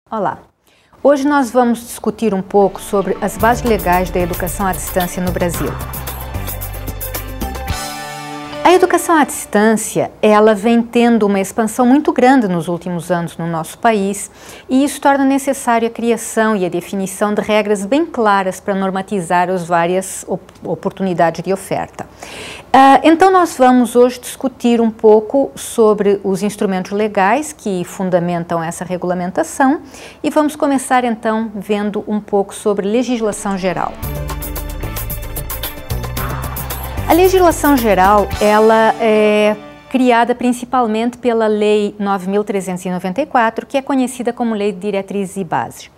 Olá! Hoje nós vamos discutir um pouco sobre as bases legais da educação à distância no Brasil. A educação à distância, ela vem tendo uma expansão muito grande nos últimos anos no nosso país e isso torna necessária a criação e a definição de regras bem claras para normatizar as várias oportunidades de oferta. Então nós vamos hoje discutir um pouco sobre os instrumentos legais que fundamentam essa regulamentação e vamos começar então vendo um pouco sobre legislação geral. A legislação geral, ela é criada principalmente pela Lei 9.394, que é conhecida como Lei de Diretrizes e Bases.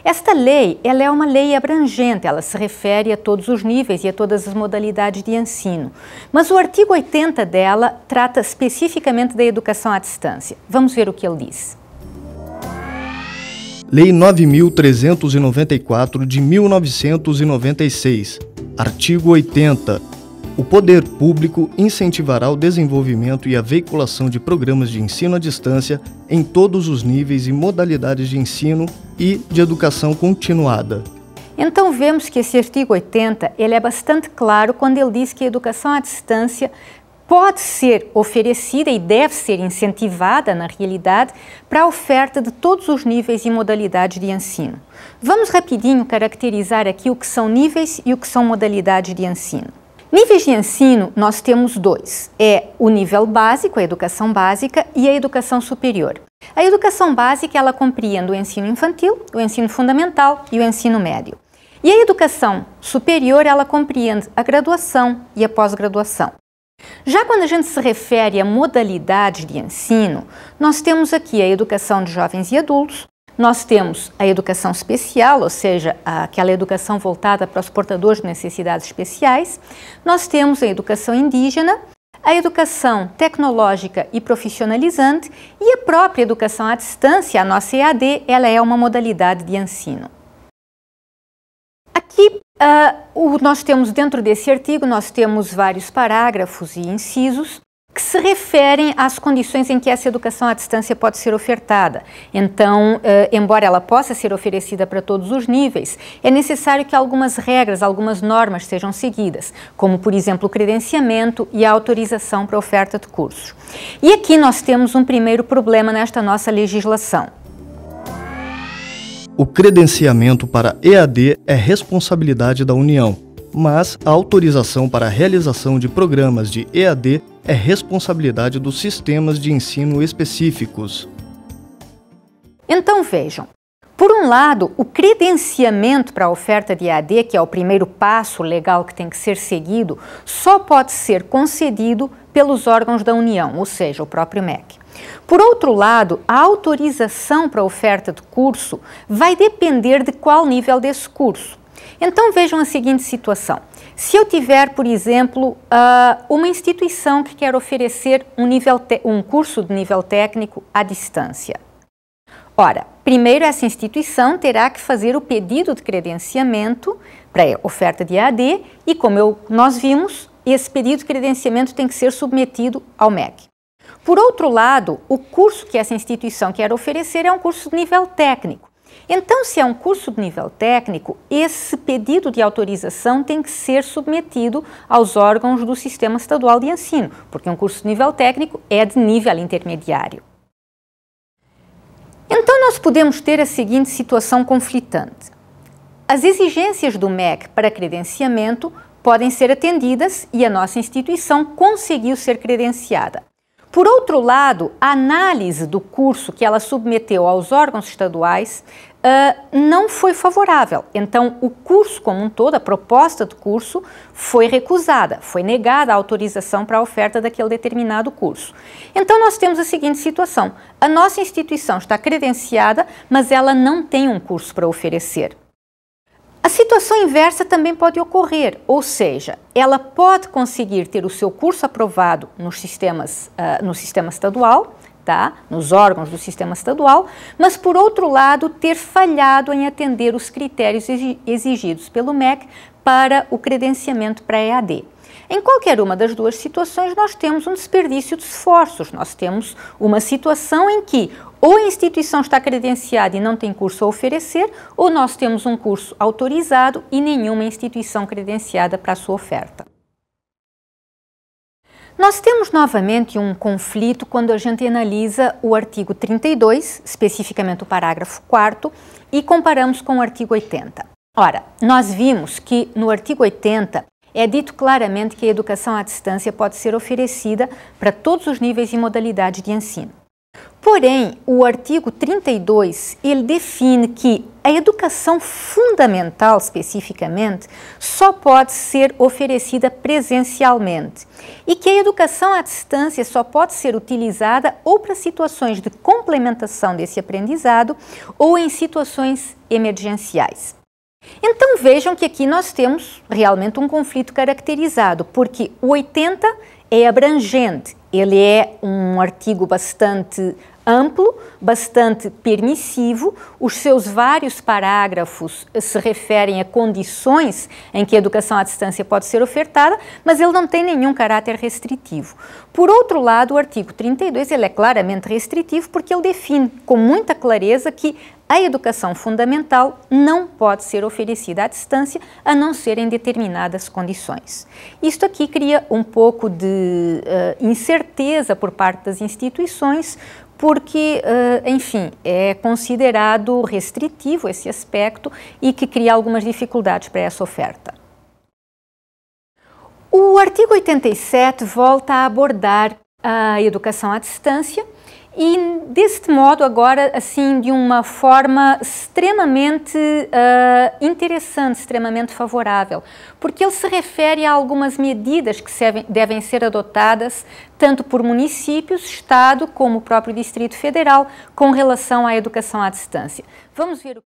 Esta lei, ela é uma lei abrangente, ela se refere a todos os níveis e a todas as modalidades de ensino. Mas o artigo 80 dela trata especificamente da educação à distância. Vamos ver o que ele diz. Lei 9.394 de 1996, artigo 80. O poder público incentivará o desenvolvimento e a veiculação de programas de ensino à distância em todos os níveis e modalidades de ensino e de educação continuada. Então vemos que esse artigo 80 ele é bastante claro quando ele diz que a educação à distância pode ser oferecida e deve ser incentivada, na realidade, para a oferta de todos os níveis e modalidades de ensino. Vamos rapidinho caracterizar aqui o que são níveis e o que são modalidades de ensino. Níveis de ensino, nós temos dois. É o nível básico, a educação básica, e a educação superior. A educação básica, ela compreende o ensino infantil, o ensino fundamental e o ensino médio. E a educação superior, ela compreende a graduação e a pós-graduação. Já quando a gente se refere a modalidades de ensino, nós temos aqui a educação de jovens e adultos, nós temos a educação especial, ou seja, aquela educação voltada para os portadores de necessidades especiais. Nós temos a educação indígena, a educação tecnológica e profissionalizante e a própria educação à distância, a nossa EAD, ela é uma modalidade de ensino. Aqui, nós temos dentro desse artigo, nós temos vários parágrafos e incisos que se referem às condições em que essa educação à distância pode ser ofertada. Então, embora ela possa ser oferecida para todos os níveis, é necessário que algumas regras, algumas normas sejam seguidas, como, por exemplo, o credenciamento e a autorização para a oferta de cursos. E aqui nós temos um primeiro problema nesta nossa legislação. O credenciamento para EAD é responsabilidade da União, mas a autorização para a realização de programas de EAD é responsabilidade dos sistemas de ensino específicos. Então vejam, por um lado, o credenciamento para a oferta de EAD, que é o primeiro passo legal que tem que ser seguido, só pode ser concedido pelos órgãos da União, ou seja, o próprio MEC. Por outro lado, a autorização para a oferta de curso vai depender de qual nível desse curso. Então vejam a seguinte situação. Se eu tiver, por exemplo, uma instituição que quer oferecer um curso de nível técnico à distância. Ora, primeiro essa instituição terá que fazer o pedido de credenciamento para a oferta de EAD e, como nós vimos, esse pedido de credenciamento tem que ser submetido ao MEC. Por outro lado, o curso que essa instituição quer oferecer é um curso de nível técnico. Então, se é um curso de nível técnico, esse pedido de autorização tem que ser submetido aos órgãos do Sistema Estadual de Ensino, porque um curso de nível técnico é de nível intermediário. Então, nós podemos ter a seguinte situação conflitante. As exigências do MEC para credenciamento podem ser atendidas e a nossa instituição conseguiu ser credenciada. Por outro lado, a análise do curso que ela submeteu aos órgãos estaduais não foi favorável. Então, o curso como um todo, a proposta do curso, foi recusada, foi negada a autorização para a oferta daquele determinado curso. Então, nós temos a seguinte situação. A nossa instituição está credenciada, mas ela não tem um curso para oferecer. A situação inversa também pode ocorrer, ou seja, ela pode conseguir ter o seu curso aprovado no sistema estadual, tá? Nos órgãos do sistema estadual, mas por outro lado ter falhado em atender os critérios exigidos pelo MEC para o credenciamento para a EAD. Em qualquer uma das duas situações nós temos um desperdício de esforços, nós temos uma situação em que ou a instituição está credenciada e não tem curso a oferecer, ou nós temos um curso autorizado e nenhuma instituição credenciada para a sua oferta. Nós temos novamente um conflito quando a gente analisa o artigo 32, especificamente o parágrafo 4º, e comparamos com o artigo 80. Ora, nós vimos que no artigo 80 é dito claramente que a educação à distância pode ser oferecida para todos os níveis e modalidades de ensino. Porém, o artigo 32, ele define que a educação fundamental, especificamente, só pode ser oferecida presencialmente e que a educação à distância só pode ser utilizada ou para situações de complementação desse aprendizado ou em situações emergenciais. Então vejam que aqui nós temos realmente um conflito caracterizado, porque o 80 é abrangente, ele é um artigo bastante amplo, bastante permissivo, os seus vários parágrafos se referem a condições em que a educação à distância pode ser ofertada, mas ele não tem nenhum caráter restritivo. Por outro lado, o artigo 32 ele é claramente restritivo porque ele define com muita clareza que a educação fundamental não pode ser oferecida à distância a não ser em determinadas condições. Isto aqui cria um pouco de incerteza por parte das instituições, porque, enfim, é considerado restritivo esse aspecto e que cria algumas dificuldades para essa oferta. O artigo 87 volta a abordar a educação à distância e, deste modo, agora, assim, de uma forma extremamente interessante, extremamente favorável, porque ele se refere a algumas medidas que devem ser adotadas tanto por municípios, Estado, como o próprio Distrito Federal, com relação à educação à distância. Vamos ver o